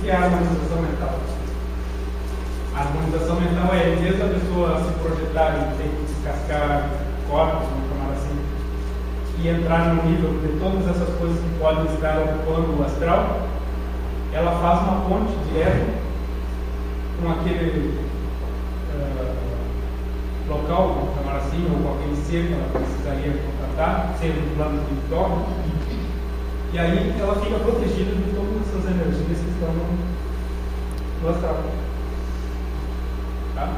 que é a harmonização mental? A harmonização mental é, em vez da pessoa se projetar e ter que descascar corpos, vamos chamar assim, e entrar no nível de todas essas coisas que podem estar ocupando o astral, ela faz uma ponte direta com aquele local, vamos chamar assim, ou com aquele ser que ela precisaria contratar, ser do plano espiritual, e aí ela fica protegida de todas essas energias que estão no astral. Tá?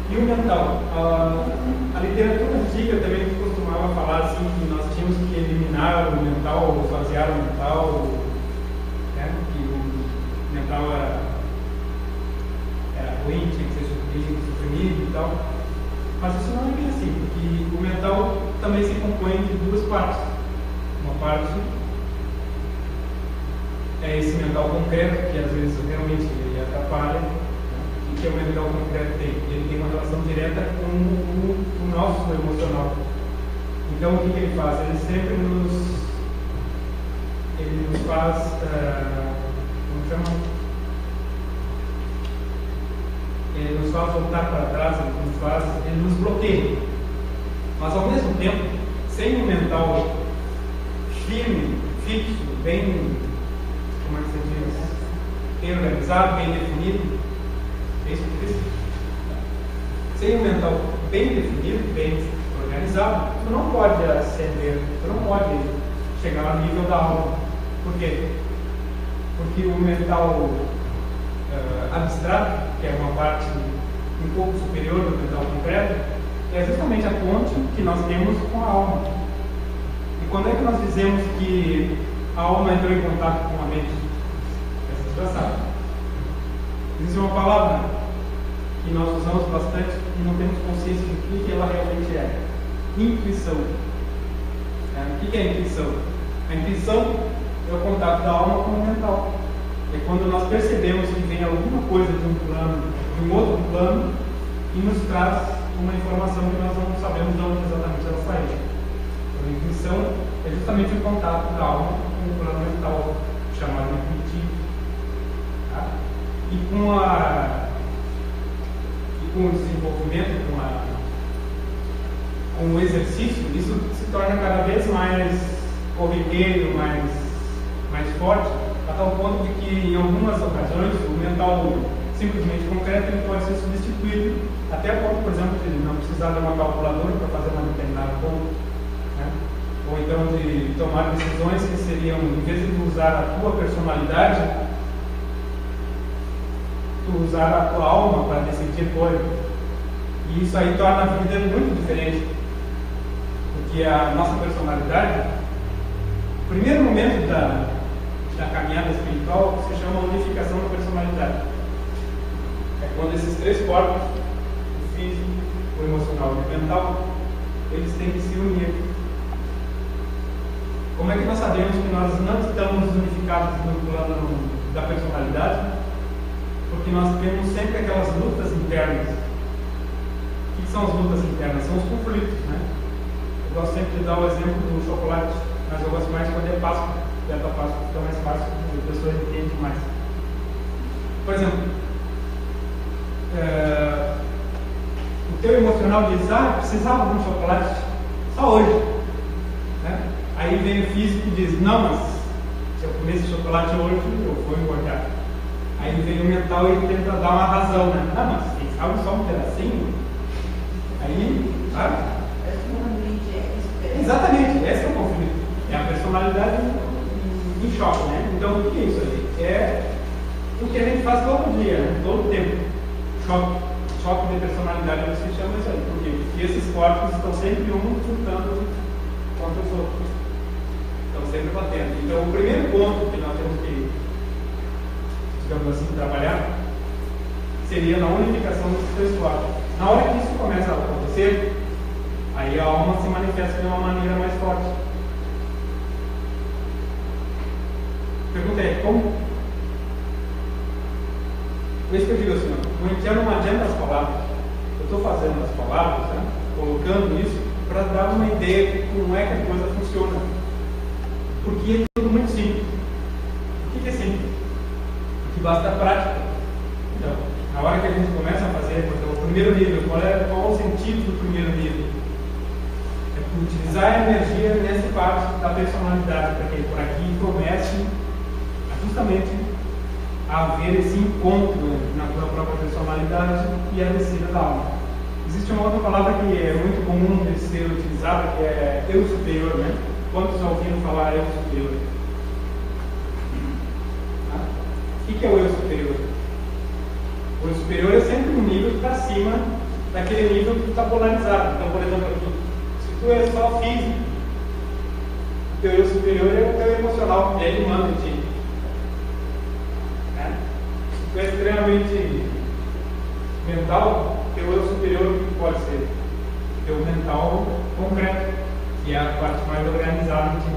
E o mental? A literatura antiga também costumava falar assim, que nós tínhamos que eliminar o mental, ou esvaziar o mental, né? Que o mental era ruim, tinha que ser suprimido e tal. Mas isso não é bem assim, porque o mental também se compõe de duas partes. Uma parte é esse mental concreto, que às vezes realmente ele atrapalha. O que o mental concreto tem? Ele tem uma relação direta com o nosso emocional. Então o que ele faz? Ele sempre nos faz, como chama? Ele nos faz voltar para trás, ele nos bloqueia. Mas ao mesmo tempo, sem um mental firme, fixo, bem, como é que se diz? Bem organizado, bem definido, é isso que diz? Sem um mental bem definido, bem organizado, tu não pode ascender, tu não pode chegar ao nível da alma. Por quê? Porque o mental abstrato, que é uma parte um pouco superior do mental concreto, é justamente a ponte que nós temos com a alma. E quando é que nós dizemos que a alma entrou em contato com a mente? Essa já sabe. Existe uma palavra que nós usamos bastante e não temos consciência do que ela realmente é. Intuição. O que é intuição? A intuição é o contato da alma com o mental. É quando nós percebemos que vem alguma coisa de um plano, de um outro plano, e nos traz uma informação que nós não sabemos de onde exatamente ela saiu. A intuição é justamente o contato da alma com o plano mental, chamado intuitivo. Tá? E com o desenvolvimento, com o exercício, isso se torna cada vez mais corriqueiro, mais forte, a tal ponto de que em algumas ocasiões o mental simplesmente concreto ele pode ser substituído, até a ponto, por exemplo, de não precisar de uma calculadora para fazer uma determinada conta, né? Ou então de tomar decisões que seriam, em vez de usar a tua personalidade, tu usar a tua alma para decidir coisas. E isso aí torna a vida muito diferente, porque a nossa personalidade, o primeiro momento da caminhada espiritual se chama unificação da personalidade. É quando esses três corpos, o físico, o emocional e o mental, eles têm que se unir. Como é que nós sabemos que nós não estamos unificados no plano da personalidade? Porque nós temos sempre aquelas lutas internas. O que são as lutas internas? São os conflitos, né? Eu gosto sempre de dar o exemplo do chocolate, mas eu gosto mais quando é Páscoa. Dentro da Páscoa fica mais fácil, a pessoa entende mais. Por exemplo, o teu emocional diz, precisava de um chocolate só hoje, né? Aí vem o físico e diz, não, mas se eu comer esse chocolate hoje, eu vou engordar. Aí vem o mental e tenta dar uma razão, né? Não, mas quem sabe só um pedacinho? Aí, sabe? Exatamente, esse é o conflito. É a personalidade em choque, né? Então, o que é isso aí? É o que a gente faz todo dia, né? Todo tempo. Choque de personalidade, se chama isso aí. Por quê? Porque esses corpos estão sempre um lutando contra os outros. Estão sempre batendo. Então, o primeiro ponto que nós temos que, digamos assim, trabalhar seria na unificação desses três corpos. Na hora que isso começa a acontecer, aí a alma se manifesta de uma maneira mais forte. Pergunta é, como? Por isso que eu digo assim, o entiano não adianta as palavras. Eu estou fazendo as palavras, né, colocando isso para dar uma ideia de como é que a coisa funciona. Porque é tudo muito simples. O que é simples? E basta prática. Então, na hora que a gente começa a fazer, então, o primeiro nível, qual é o sentido do primeiro nível? É utilizar a energia nessa parte da personalidade, para que por aqui comece justamente a haver esse encontro na tua própria personalidade e a descida da alma. Existe uma outra palavra que é muito comum de ser utilizada, que é eu superior, né? Quantos já ouviram falar eu superior? O que é o eu superior? O eu superior é sempre um nível que está acima daquele nível que está polarizado. Então, por exemplo, aqui, se tu é só físico, o teu eu superior é o teu emocional, ele manda em ti. Se tu é extremamente mental, teu eu superior o que pode ser? Teu mental concreto, que é a parte mais organizada de ti.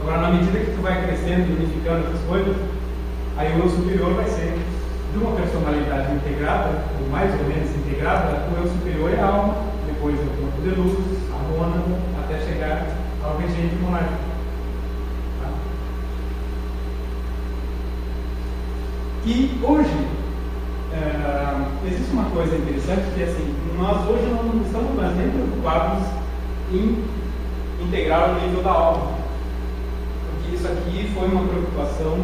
Agora, na medida que tu vai crescendo e unificando essas coisas, aí o eu superior vai ser de uma personalidade integrada, ou mais ou menos integrada. O eu superior é a alma, depois é o campo de luz, a mônada, até chegar ao regente monárquico. Tá? E hoje, existe uma coisa interessante que assim, nós hoje não estamos mais nem preocupados em integrar o nível da alma, porque isso aqui foi uma preocupação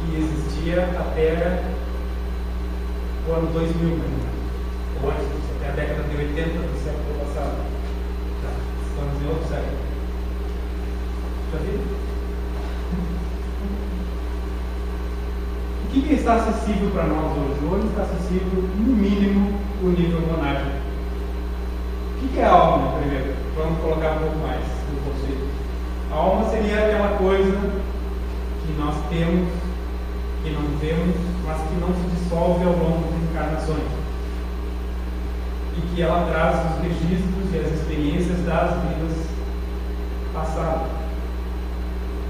que existia até o ano 2000, ou antes, até a década de 80 do século passado. Tá, estamos em outro século. Já viu? O que está acessível para nós hoje? Hoje está acessível, no mínimo, o nível monárquico. O que é a alma, primeiro? Vamos colocar um pouco mais no conceito. A alma seria aquela coisa que nós temos, que não vemos, mas que não se dissolve ao longo das encarnações. E que ela traz os registros e as experiências das vidas passadas.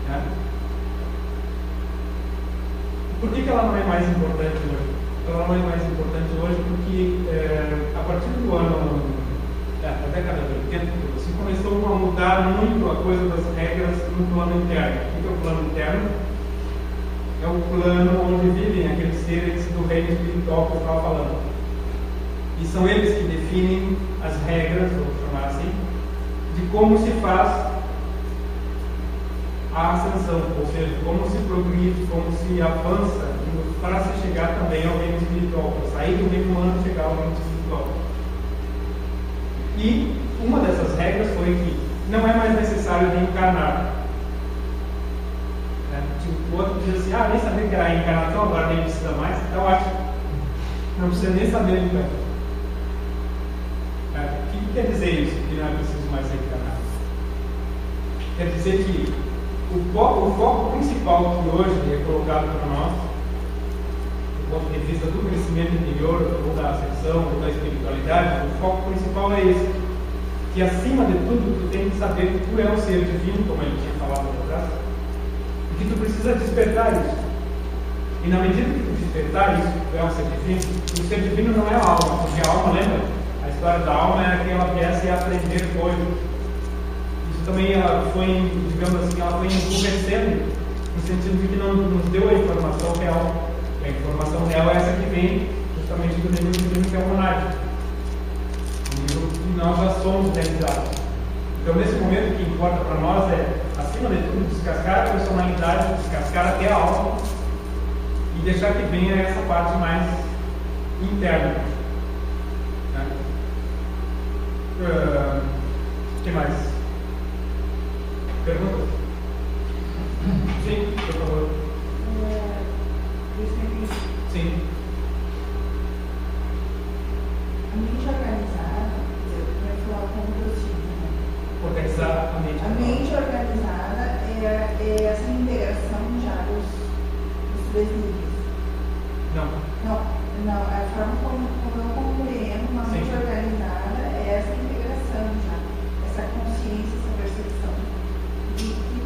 Né? Por que ela não é mais importante hoje? Ela não é mais importante hoje porque a partir do ano, da década de 80, se começou a mudar muito a coisa das regras no plano interno. O que é o plano interno? É o plano onde vivem aqueles seres do reino espiritual que eu estava falando. E são eles que definem as regras, vou chamar assim, de como se faz a ascensão, ou seja, como se progride, como se avança para se chegar também ao reino espiritual, para sair do reino humano e chegar ao reino espiritual. E uma dessas regras foi que não é mais necessário reencarnar. O outro diz assim, nem sabia que era a encarnação, agora nem precisa mais, então acho que não precisa nem saber de novo. O que quer dizer isso, que não é preciso mais reencarnar? Quer dizer que o foco principal que hoje é colocado para nós, do ponto de vista do crescimento interior, ou da ascensão, ou da espiritualidade, o foco principal é esse, que acima de tudo tu tem que saber que tu é um ser divino, como ele tinha falado lá atrás, e que tu precisa despertar isso. E na medida que tu despertar isso, tu é um ser divino, o ser divino não é a alma, porque a alma, lembra? A história da alma é aquela peça e aprender coisas. Isso também ela foi, digamos assim, ela foi empobrecendo, no sentido de que não nos deu a informação real. A informação real é essa que vem justamente do nível divino, que é o monárquico. O nível que nós já somos realizados. Então, nesse momento, o que importa para nós é, acima de tudo, descascar a personalidade, descascar até a alma e deixar que venha essa parte mais interna. Né? O que mais? Perguntas? Sim, por favor. Sim. A mente organizada, eu ia falar como eu tive, né? Organizar a mente. A mente organizada é essa integração já dos três níveis. Não, a forma como eu compreendo uma mente organizada é essa integração já, essa consciência, essa percepção de que